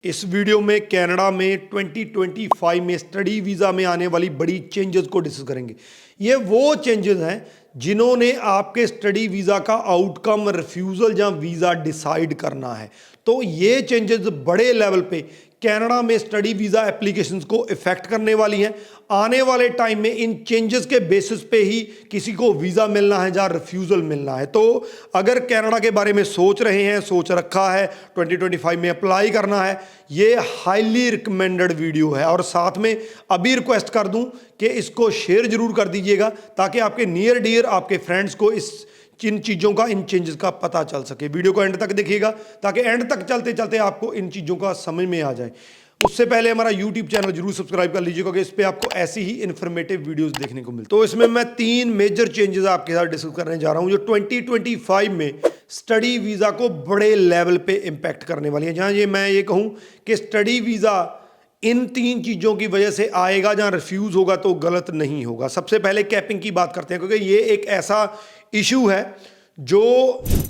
इस वीडियो में कनाडा में 2025 में स्टडी वीज़ा में आने वाली बड़ी चेंजेस को डिस्कस करेंगे। ये वो चेंजेस हैं जिन्होंने आपके स्टडी वीज़ा का आउटकम, रिफ्यूज़ल या वीज़ा डिसाइड करना है। तो ये चेंजेस बड़े लेवल पे कनाडा में स्टडी वीज़ा एप्लीकेशंस को इफ़ेक्ट करने वाली हैं। आने वाले टाइम में इन चेंजेस के बेसिस पे ही किसी को वीज़ा मिलना है या रिफ्यूज़ल मिलना है। तो अगर कनाडा के बारे में सोच रहे हैं, सोच रखा है, 2025 में अप्लाई करना है, ये हाईली रिकमेंडेड वीडियो है। और साथ में अभी रिक्वेस्ट कर दूं कि इसको शेयर जरूर कर दीजिएगा ताकि आपके नियर डियर, आपके फ्रेंड्स को इन चीज़ों का, इन चेंजेस का पता चल सके। वीडियो को एंड तक देखिएगा ताकि एंड तक चलते चलते आपको इन चीज़ों का समझ में आ जाए। उससे पहले हमारा यूट्यूब चैनल जरूर सब्सक्राइब कर लीजिएगा क्योंकि इस पर आपको ऐसी ही इन्फॉर्मेटिव वीडियोस देखने को मिलती है। तो इसमें मैं 3 मेजर चेंजेस आपके साथ डिस्कस करने जा रहा हूं जो 2025 में स्टडी वीज़ा को बड़े लेवल पे इम्पैक्ट करने वाली है। जहां मैं ये कहूं कि स्टडी वीज़ा इन 3 चीज़ों की वजह से आएगा, जहां रिफ्यूज़ होगा तो गलत नहीं होगा। सबसे पहले कैपिंग की बात करते हैं क्योंकि ये एक ऐसा इशू है जो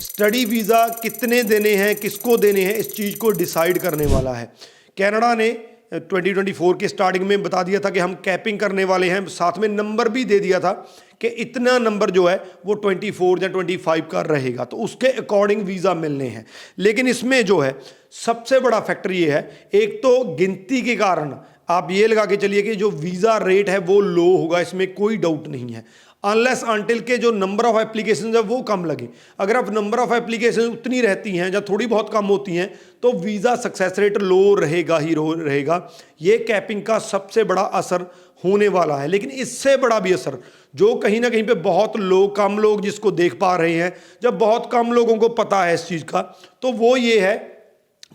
स्टडी वीज़ा कितने देने हैं, किसको देने हैं, इस चीज़ को डिसाइड करने वाला है। कनाडा ने 2024 के स्टार्टिंग में बता दिया था कि हम कैपिंग करने वाले हैं, साथ में नंबर भी दे दिया था कि इतना नंबर जो है वो 24 या 25 का रहेगा, तो उसके अकॉर्डिंग वीज़ा मिलने हैं। लेकिन इसमें जो है सबसे बड़ा फैक्टर ये है, एक तो गिनती के कारण आप ये लगा के चलिए कि जो वीज़ा रेट है वो लो होगा, इसमें कोई डाउट नहीं है, अनलेस अनटिल के जो नंबर ऑफ एप्लीकेशन है वो कम लगे। अगर आप नंबर ऑफ एप्लीकेशन उतनी रहती हैं या थोड़ी बहुत कम होती हैं तो वीज़ा सक्सेस रेट लो रहेगा ही रहेगा। ये कैपिंग का सबसे बड़ा असर होने वाला है। लेकिन इससे बड़ा भी असर जो कहीं ना कहीं पे बहुत लोग, कम लोग जिसको देख पा रहे हैं, जब बहुत कम लोगों को पता है इस चीज़ का, तो वो ये है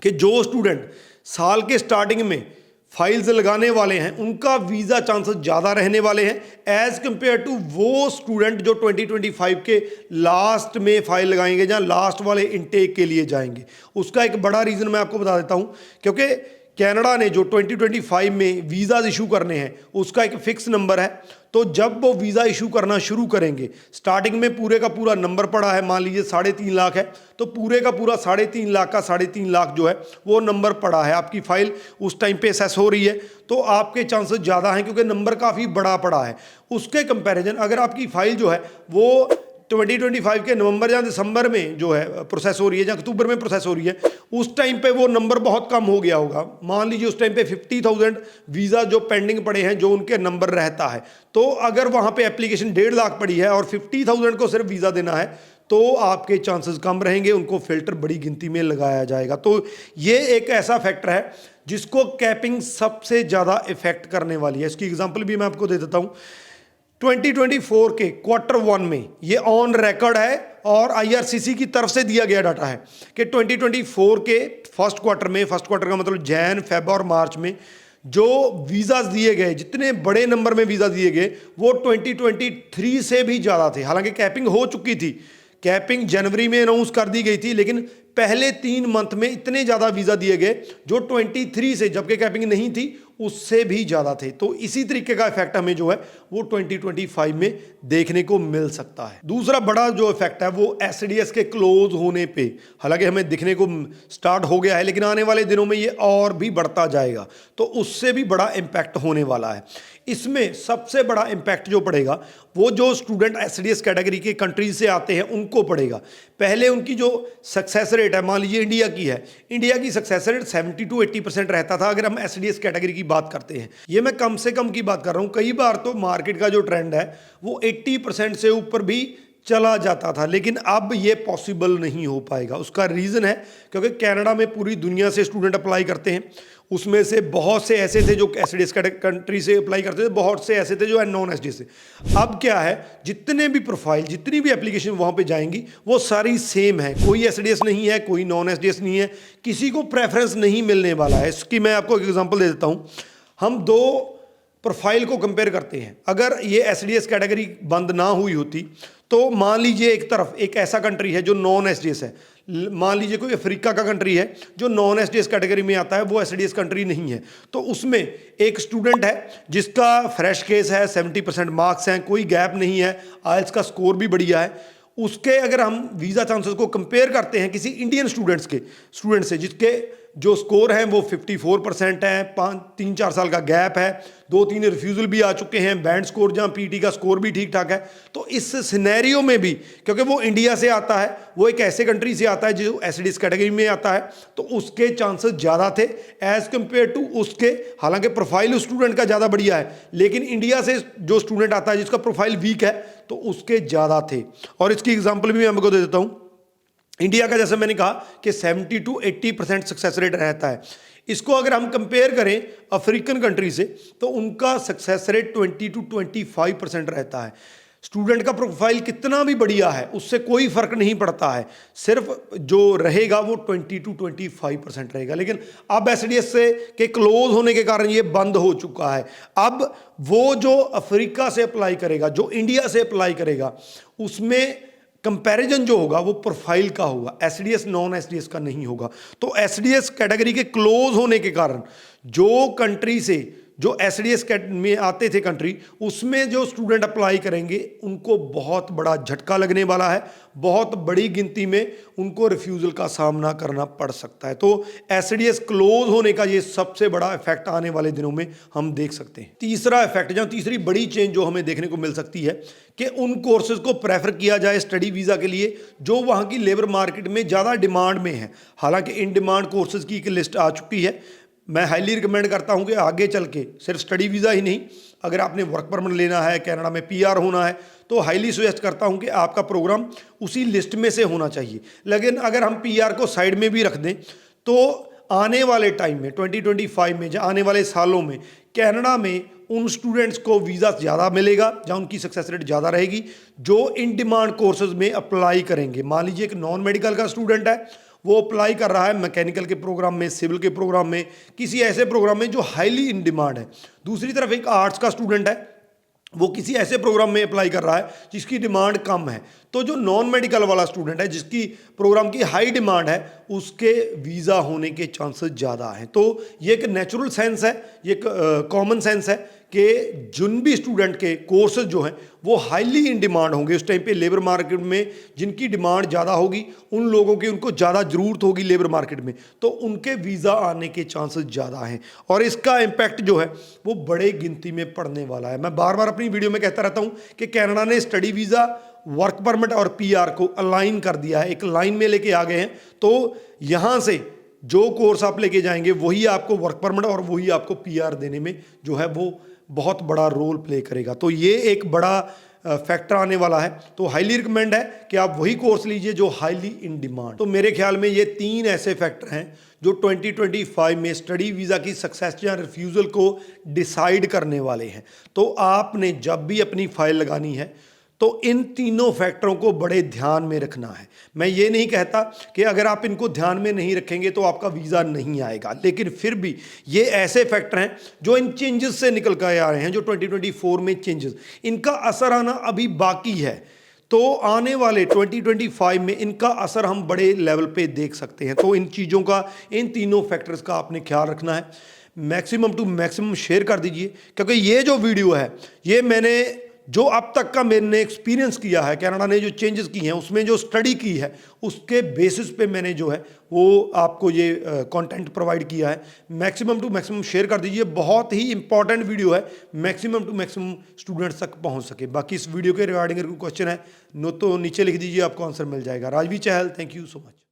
कि जो स्टूडेंट साल के स्टार्टिंग में फाइल्स लगाने वाले हैं उनका वीज़ा चांसेस ज़्यादा रहने वाले हैं एज़ कंपेयर टू वो स्टूडेंट जो 2025 के लास्ट में फाइल लगाएंगे या लास्ट वाले इनटेक के लिए जाएंगे। उसका एक बड़ा रीज़न मैं आपको बता देता हूं क्योंकि कनाडा ने जो 2025 में वीज़ाज इशू करने हैं उसका एक फ़िक्स नंबर है। तो जब वो वीज़ा इशू करना शुरू करेंगे, स्टार्टिंग में पूरे का पूरा नंबर पड़ा है, मान लीजिए 3.5 लाख है, तो पूरे का पूरा 3.5 लाख का 3.5 लाख जो है वो नंबर पड़ा है। आपकी फ़ाइल उस टाइम पे असेस हो रही है तो आपके चांसेस ज़्यादा हैं क्योंकि नंबर काफ़ी बड़ा पड़ा है। उसके कंपैरिजन अगर आपकी फ़ाइल जो है वो 2025 के नवंबर या दिसंबर में जो है प्रोसेस हो रही है या अक्टूबर में प्रोसेस हो रही है, उस टाइम पे वो नंबर बहुत कम हो गया होगा। मान लीजिए उस टाइम पे 50,000 वीज़ा जो पेंडिंग पड़े हैं, जो उनके नंबर रहता है, तो अगर वहाँ पे एप्लीकेशन 1.5 लाख पड़ी है और 50,000 को सिर्फ वीज़ा देना है तो आपके चांसेस कम रहेंगे, उनको फिल्टर बड़ी गिनती में लगाया जाएगा। तो ये एक ऐसा फैक्टर है जिसको कैपिंग सबसे ज़्यादा इफेक्ट करने वाली है। इसकी एग्जाम्पल भी मैं आपको दे देता हूँ। 2024 के Q1 में ये ऑन रिकॉर्ड है और IRCC की तरफ से दिया गया डाटा है कि 2024 के फर्स्ट क्वार्टर में, फर्स्ट क्वार्टर का मतलब जैन, फेब और मार्च में जो वीज़ाज दिए गए, जितने बड़े नंबर में वीज़ा दिए गए वो 2023 से भी ज़्यादा थे। हालांकि कैपिंग हो चुकी थी, कैपिंग जनवरी में अनाउंस कर दी गई थी, लेकिन पहले 3 मंथ में इतने ज़्यादा वीज़ा दिए गए जो 23 से, जबकि कैपिंग नहीं थी, उससे भी ज़्यादा थे। तो इसी तरीके का इफेक्ट हमें जो है वो 2025 में देखने को मिल सकता है। दूसरा बड़ा जो इफेक्ट है वो SDS के क्लोज होने पे, हालांकि हमें दिखने को स्टार्ट हो गया है लेकिन आने वाले दिनों में ये और भी बढ़ता जाएगा, तो उससे भी बड़ा इम्पैक्ट होने वाला है। इसमें सबसे बड़ा इम्पैक्ट जो पड़ेगा वो जो स्टूडेंट SDS कैटेगरी के कंट्रीज से आते हैं उनको पड़ेगा। पहले उनकी जो सक्सेस रेट है, मान लीजिए इंडिया की है, इंडिया की सक्सेस रेट 70 to 80% रहता था अगर हम SDS कैटेगरी की बात करते हैं। ये मैं कम से कम की बात कर रहा हूँ, कई बार तो मार्केट का जो ट्रेंड है वो 80% से ऊपर भी चला जाता था, लेकिन अब ये पॉसिबल नहीं हो पाएगा। उसका रीज़न है क्योंकि कनाडा में पूरी दुनिया से स्टूडेंट अप्लाई करते हैं, उसमें से बहुत से ऐसे थे जो SDS कंट्री से अप्लाई करते थे, बहुत से ऐसे थे जो नॉन SDS से। अब क्या है, जितने भी प्रोफाइल, जितनी भी एप्लीकेशन वहाँ पे जाएंगी वो सारी सेम है, कोई SDS नहीं है, कोई नॉन SDS नहीं है, किसी को प्रेफरेंस नहीं मिलने वाला है। इसकी मैं आपको एक एग्जांपल दे देता हूँ। हम 2 प्रोफाइल को कंपेयर करते हैं। अगर ये SDS कैटेगरी बंद ना हुई होती तो मान लीजिए एक तरफ एक ऐसा कंट्री है जो नॉन SDS है, मान लीजिए कोई अफ्रीका का कंट्री है जो नॉन SDS कैटेगरी में आता है, वो SDS कंट्री नहीं है, तो उसमें एक स्टूडेंट है जिसका फ्रेश केस है, 70% मार्क्स हैं, कोई गैप नहीं है, IELTS का स्कोर भी बढ़िया है, उसके अगर हम वीज़ा चांसेस को कंपेयर करते हैं किसी इंडियन स्टूडेंट से जिसके जो स्कोर हैं वो 54% है, 3-4 साल का गैप है, 2-3 रिफ्यूज़ल भी आ चुके हैं, बैंड स्कोर जहाँ पीटी का स्कोर भी ठीक ठाक है। तो इस सिनेरियो में भी, क्योंकि वो इंडिया से आता है, वो एक ऐसे कंट्री से आता है जो एसडीएस कैटेगरी में आता है, तो उसके चांसेस ज़्यादा थे एज़ कम्पेयर टू उसके। हालांकि प्रोफाइल उस स्टूडेंट का ज़्यादा बढ़िया है, लेकिन इंडिया से जो स्टूडेंट आता है जिसका प्रोफाइल वीक है तो उसके ज़्यादा थे। और इसकी एग्जाम्पल भी मैं आपको दे देता हूँ। इंडिया का जैसे मैंने कहा कि 70 to 80% सक्सेस रेट रहता है। इसको अगर हम कंपेयर करें अफ्रीकन कंट्री से, तो उनका सक्सेस रेट 20 to 25% रहता है। स्टूडेंट का प्रोफाइल कितना भी बढ़िया है उससे कोई फर्क नहीं पड़ता है, सिर्फ जो रहेगा वो 20 to 25% रहेगा। लेकिन अब एसडीएस से के क्लोज होने के कारण ये बंद हो चुका है। अब वो जो अफ्रीका से अप्लाई करेगा, जो इंडिया से अप्लाई करेगा, उसमें कंपैरिजन जो होगा वो प्रोफाइल का होगा, एसडीएस नॉन एसडीएस का नहीं होगा। तो एसडीएस कैटेगरी के क्लोज होने के कारण जो कंट्री से जो एसडीएस में आते थे कंट्री, उसमें जो स्टूडेंट अप्लाई करेंगे उनको बहुत बड़ा झटका लगने वाला है, बहुत बड़ी गिनती में उनको रिफ्यूज़ल का सामना करना पड़ सकता है। तो एसडीएस क्लोज होने का ये सबसे बड़ा इफेक्ट आने वाले दिनों में हम देख सकते हैं। तीसरा इफेक्ट, जहाँ तीसरी बड़ी चेंज जो हमें देखने को मिल सकती है कि उन कोर्सेज को प्रेफर किया जाए स्टडी वीज़ा के लिए जो वहाँ की लेबर मार्केट में ज़्यादा डिमांड में है। हालांकि इन डिमांड कोर्सेज की एक लिस्ट आ चुकी है। मैं हाईली रिकमेंड करता हूं कि आगे चल के सिर्फ स्टडी वीज़ा ही नहीं, अगर आपने वर्क परमिट लेना है, कनाडा में पीआर होना है, तो हाईली सजेस्ट करता हूं कि आपका प्रोग्राम उसी लिस्ट में से होना चाहिए। लेकिन अगर हम पीआर को साइड में भी रख दें तो आने वाले टाइम में 2025 में, आने वाले सालों में कनाडा में उन स्टूडेंट्स को वीज़ा ज़्यादा मिलेगा जहाँ उनकी सक्सेस रेट ज़्यादा रहेगी जो इन डिमांड कोर्सेज में अप्लाई करेंगे। मान लीजिए एक नॉन मेडिकल का स्टूडेंट है, वो अप्लाई कर रहा है मैकेनिकल के प्रोग्राम में, सिविल के प्रोग्राम में, किसी ऐसे प्रोग्राम में जो हाईली इन डिमांड है। दूसरी तरफ एक आर्ट्स का स्टूडेंट है, वो किसी ऐसे प्रोग्राम में अप्लाई कर रहा है जिसकी डिमांड कम है। तो जो नॉन मेडिकल वाला स्टूडेंट है जिसकी प्रोग्राम की हाई डिमांड है, उसके वीज़ा होने के चांसेस ज़्यादा हैं। तो ये एक नेचुरल सेंस है, ये एक कॉमन सेंस है कि जिन भी स्टूडेंट के कोर्सेज जो हैं वो हाईली इन डिमांड होंगे उस टाइम पे लेबर मार्केट में, जिनकी डिमांड ज़्यादा होगी, उन लोगों की उनको ज़्यादा ज़रूरत होगी लेबर मार्केट में, तो उनके वीज़ा आने के चांसेस ज़्यादा हैं और इसका इम्पैक्ट जो है वो बड़े गिनती में पड़ने वाला है। मैं बार बार अपनी वीडियो में कहता रहता हूँ कि कनाडा ने स्टडी वीज़ा, वर्क परमिट और पीआर को अलाइन कर दिया है, एक लाइन में लेके आ गए हैं। तो यहाँ से जो कोर्स आप लेके जाएंगे वही आपको वर्क परमिट और वही आपको पीआर देने में जो है वो बहुत बड़ा रोल प्ले करेगा। तो ये एक बड़ा फैक्टर आने वाला है। तो हाईली रिकमेंड है कि आप वही कोर्स लीजिए जो हाईली इन डिमांड। तो मेरे ख्याल में ये 3 ऐसे फैक्टर हैं जो 2025 में स्टडी वीज़ा की सक्सेस या रिफ्यूज़ल को डिसाइड करने वाले हैं। तो आपने जब भी अपनी फाइल लगानी है तो इन तीनों फैक्टरों को बड़े ध्यान में रखना है। मैं ये नहीं कहता कि अगर आप इनको ध्यान में नहीं रखेंगे तो आपका वीज़ा नहीं आएगा, लेकिन फिर भी ये ऐसे फैक्टर हैं जो इन चेंजेस से निकल कर आ रहे हैं, जो 2024 में चेंजेस, इनका असर आना अभी बाकी है। तो आने वाले 2025 में इनका असर हम बड़े लेवल पे देख सकते हैं। तो इन चीज़ों का, इन तीनों फैक्टर्स का आपने ख्याल रखना है। मैक्सिमम टू मैक्सिमम शेयर कर दीजिए, क्योंकि ये जो वीडियो है ये मैंने जो अब तक का मैंने एक्सपीरियंस किया है, कनाडा ने जो चेंजेस की हैं उसमें जो स्टडी की है उसके बेसिस पे मैंने जो है वो आपको ये कंटेंट प्रोवाइड किया है। मैक्सिमम टू मैक्सिमम शेयर कर दीजिए, बहुत ही इंपॉर्टेंट वीडियो है, मैक्सिमम टू मैक्सिमम स्टूडेंट्स तक पहुंच सके। बाकी इस वीडियो के रिगार्डिंग अगर कोई क्वेश्चन है तो नीचे लिख दीजिए, आपको आंसर मिल जाएगा। राजवी चहल, थैंक यू सो मच।